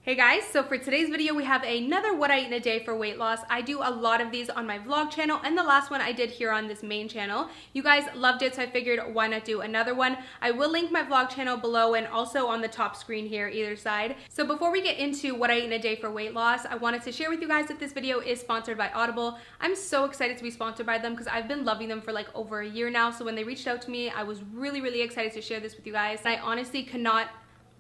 Hey guys, so for today's video we have another what I eat in a day for weight loss. I do a lot of these on my vlog channel and the last one I did here on this main channel. You guys loved it, so I figured why not do another one. I will link my vlog channel below and also on the top screen here either side. So before we get into what I eat in a day for weight loss, I wanted to share with you guys that this video is sponsored by Audible. I'm so excited to be sponsored by them because I've been loving them for like over a year now. So when they reached out to me, I was really excited to share this with you guys. I honestly cannot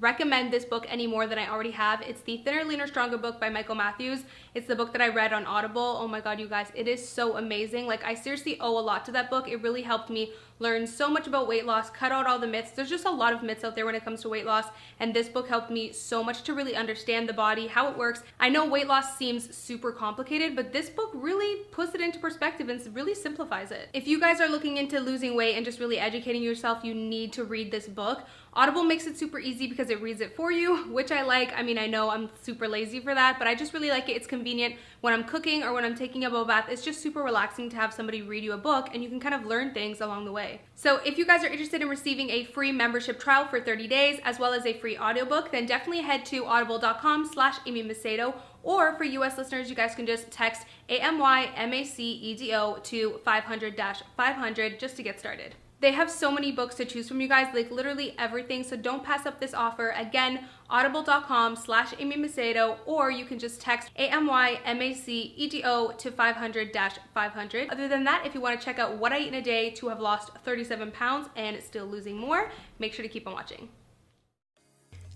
recommend this book any more than I already have. It's the Thinner, Leaner, Stronger book by Michael Matthews. It's the book that I read on Audible. Oh my god, you guys, it is so amazing. Like, I seriously owe a lot to that book. It really helped me learn so much about weight loss, cut out all the myths. There's just a lot of myths out there when it comes to weight loss, and this book helped me so much to really understand the body, how it works. I know weight loss seems super complicated, but this book really puts it into perspective and really simplifies it. If you guys are looking into losing weight and just really educating yourself, you need to read this book. Audible makes it super easy because it reads it for you, which I like. I mean, I know I'm super lazy for that, but I just really like it. It's convenient when I'm cooking or when I'm taking a bubble bath. It's just super relaxing to have somebody read you a book and you can kind of learn things along the way. So if you guys are interested in receiving a free membership trial for 30 days as well as a free audiobook, then definitely head to audible.com/Amy Macedo, or for US listeners, you guys can just text AMYMACEDO to 500-500 just to get started. They have so many books to choose from, you guys, like literally everything, so don't pass up this offer. Again, audible.com/Amy Macedo, or you can just text AMYMACEDO to 500-500. Other than that, if you want to check out what I eat in a day to have lost 37 pounds and still losing more, make sure to keep on watching.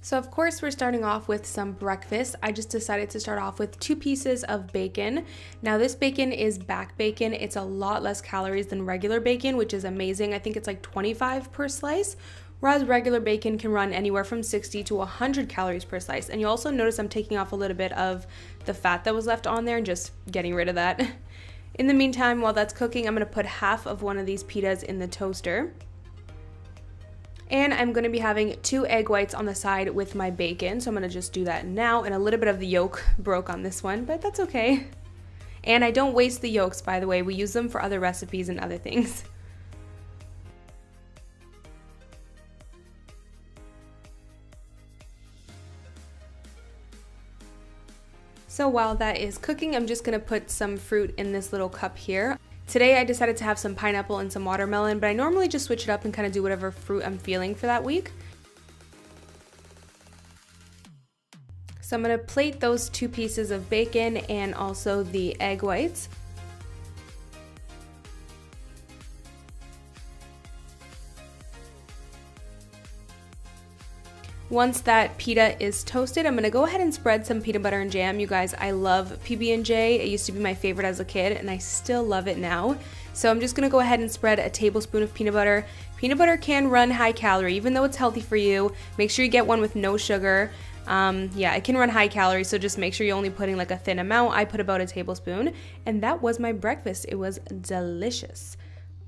So of course we're starting off with some breakfast. I just decided to start off with 2 pieces of bacon. Now this bacon is back bacon. It's a lot less calories than regular bacon, which is amazing. I think it's like 25 per slice, whereas regular bacon can run anywhere from 60 to 100 calories per slice. And you also notice I'm taking off a little bit of the fat that was left on there and just getting rid of that. In the meantime, while that's cooking, I'm gonna put half of one of these pitas in the toaster. And I'm going to be having 2 egg whites on the side with my bacon. So I'm going to just do that now. And a little bit of the yolk broke on this one, but that's okay. And I don't waste the yolks, by the way. We use them for other recipes and other things. So while that is cooking, I'm just going to put some fruit in this little cup here. Today I decided to have some pineapple and some watermelon, but I normally just switch it up and kind of do whatever fruit I'm feeling for that week. So I'm going to plate those 2 pieces of bacon and also the egg whites. Once that pita is toasted, I'm gonna go ahead and spread some peanut butter and jam. You guys, I love PB&J. It used to be my favorite as a kid, and I still love it now. So I'm just gonna go ahead and spread a tablespoon of peanut butter. Peanut butter can run high calorie, even though it's healthy for you. Make sure you get one with no sugar. Yeah, it can run high calorie, so just make sure you're only putting like a thin amount. I put about a tablespoon, and that was my breakfast. It was delicious.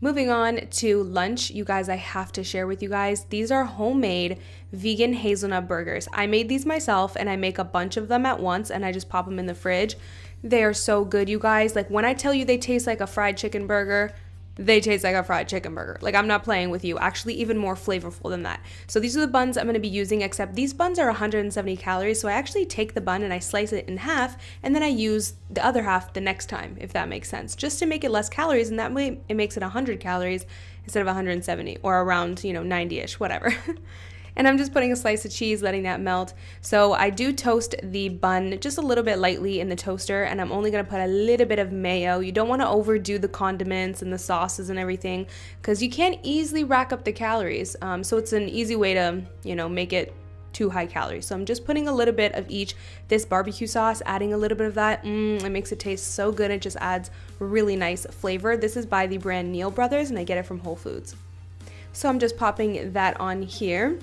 Moving on to lunch, you guys, I have to share with you guys, these are homemade vegan hazelnut burgers. I made these myself and I make a bunch of them at once and I just pop them in the fridge. They are so good, you guys. Like, when I tell you they taste like a fried chicken burger, they taste like a fried chicken burger. Like, I'm not playing with you. Actually, even more flavorful than that. So these are the buns I'm going to be using, except these buns are 170 calories. So I actually take the bun and I slice it in half, and then I use the other half the next time, if that makes sense, just to make it less calories. And that way it makes it 100 calories instead of 170, or around, 90-ish, whatever. And I'm just putting a slice of cheese, letting that melt. So I do toast the bun just a little bit lightly in the toaster, and I'm only gonna put a little bit of mayo. You don't wanna overdo the condiments and the sauces and everything, because you can't easily rack up the calories. So it's an easy way to, make it too high calories. So I'm just putting a little bit of each. This barbecue sauce, adding a little bit of that, it makes it taste so good. It just adds really nice flavor. This is by the brand Neal Brothers, and I get it from Whole Foods. So I'm just popping that on here.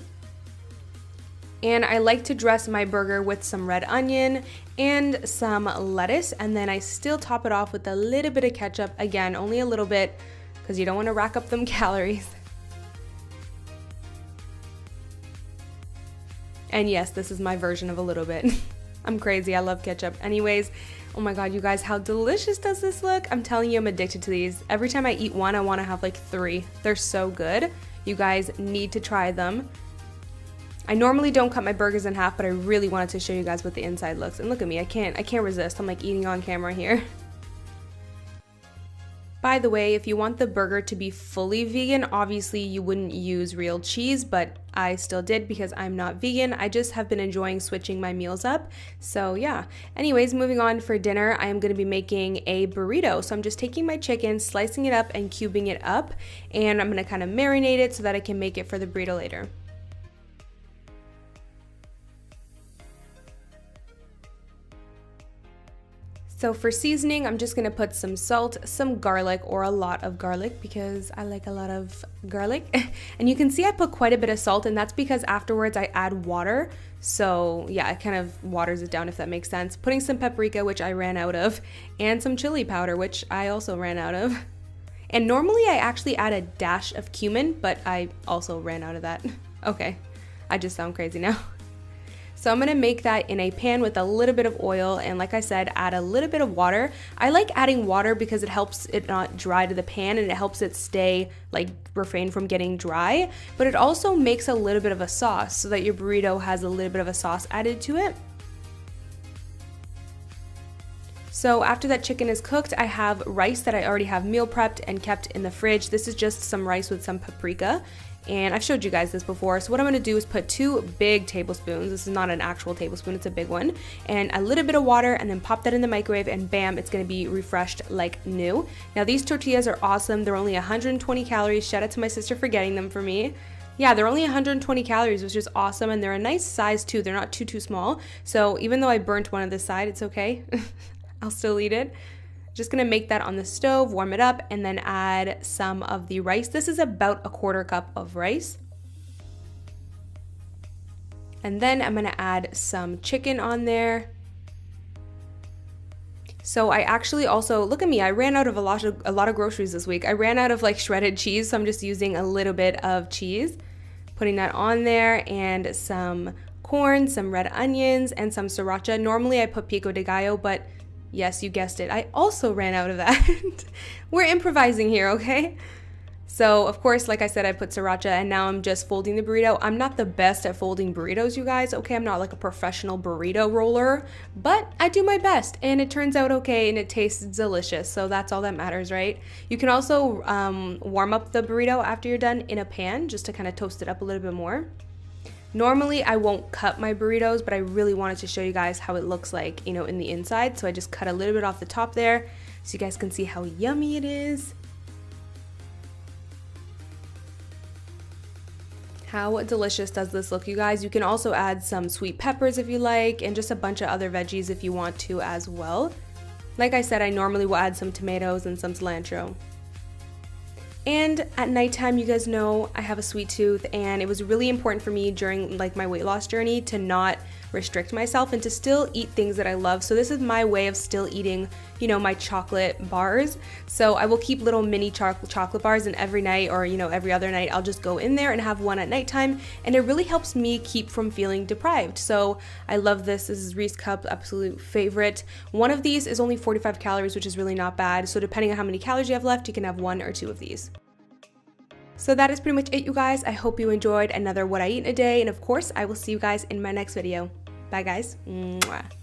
And I like to dress my burger with some red onion and some lettuce, and then I still top it off with a little bit of ketchup. Again, only a little bit, because you don't want to rack up them calories. And yes, this is my version of a little bit. I'm crazy, I love ketchup. Anyways, oh my god, you guys, how delicious does this look? I'm telling you, I'm addicted to these. Every time I eat one, I want to have like 3. They're so good. You guys need to try them. I normally don't cut my burgers in half, but I really wanted to show you guys what the inside looks. And look at me, I can't resist. I'm like eating on camera here. By the way, if you want the burger to be fully vegan, obviously you wouldn't use real cheese, but I still did because I'm not vegan. I just have been enjoying switching my meals up. So yeah. Anyways, moving on for dinner, I am going to be making a burrito. So I'm just taking my chicken, slicing it up and cubing it up, and I'm going to kind of marinate it so that I can make it for the burrito later. So for seasoning, I'm just gonna put some salt, some garlic, or a lot of garlic because I like a lot of garlic. And you can see I put quite a bit of salt, and that's because afterwards I add water. So yeah, it kind of waters it down, if that makes sense. Putting some paprika, which I ran out of, and some chili powder, which I also ran out of. And normally I actually add a dash of cumin, but I also ran out of that. Okay, I just sound crazy now. So I'm gonna make that in a pan with a little bit of oil, and like I said, add a little bit of water. I like adding water because it helps it not dry to the pan, and it helps it stay, like, refrain from getting dry, but it also makes a little bit of a sauce so that your burrito has a little bit of a sauce added to it. So after that chicken is cooked, I have rice that I already have meal prepped and kept in the fridge. This is just some rice with some paprika. And I've showed you guys this before, so what I'm going to do is put 2 big tablespoons, this is not an actual tablespoon, it's a big one, and a little bit of water, and then pop that in the microwave, and bam, it's going to be refreshed like new. Now these tortillas are awesome, they're only 120 calories, shout out to my sister for getting them for me. Yeah, they're only 120 calories, which is awesome, and they're a nice size too, they're not too small, so even though I burnt one of this side, it's okay, I'll still eat it. Just gonna make that on the stove, warm it up, and then add some of the rice. This is about a 1/4 cup of rice. And then I'm gonna add some chicken on there. So I actually also, look at me, I ran out of a lot of groceries this week. I ran out of like shredded cheese, so I'm just using a little bit of cheese. Putting that on there, and some corn, some red onions, and some sriracha. Normally I put pico de gallo, but yes, you guessed it, I also ran out of that. We're improvising here, okay? So, of course, like I said, I put sriracha, and now I'm just folding the burrito. I'm not the best at folding burritos, you guys, okay? I'm not like a professional burrito roller, but I do my best, and it turns out okay, and it tastes delicious, so that's all that matters, right? You can also warm up the burrito after you're done in a pan, just to kind of toast it up a little bit more. Normally I won't cut my burritos, but I really wanted to show you guys how it looks like, you know, in the inside. So I just cut a little bit off the top there so you guys can see how yummy it is. How delicious does this look, you guys? You can also add some sweet peppers if you like, and just a bunch of other veggies if you want to as well. Like I said, I normally will add some tomatoes and some cilantro. And at nighttime, you guys know I have a sweet tooth, and it was really important for me during like my weight loss journey to not restrict myself and to still eat things that I love. So this is my way of still eating, you know, my chocolate bars. So I will keep little mini chocolate bars, and every night, or you know, every other night, I'll just go in there and have one at nighttime, and it really helps me keep from feeling deprived. So I love this. This is Reese Cup's absolute favorite. One of these is only 45 calories, which is really not bad. So depending on how many calories you have left, you can have 1 or 2 of these. So that is pretty much it, you guys. I hope you enjoyed another What I Eat in a Day, and of course, I will see you guys in my next video. Bye, guys. Mwah.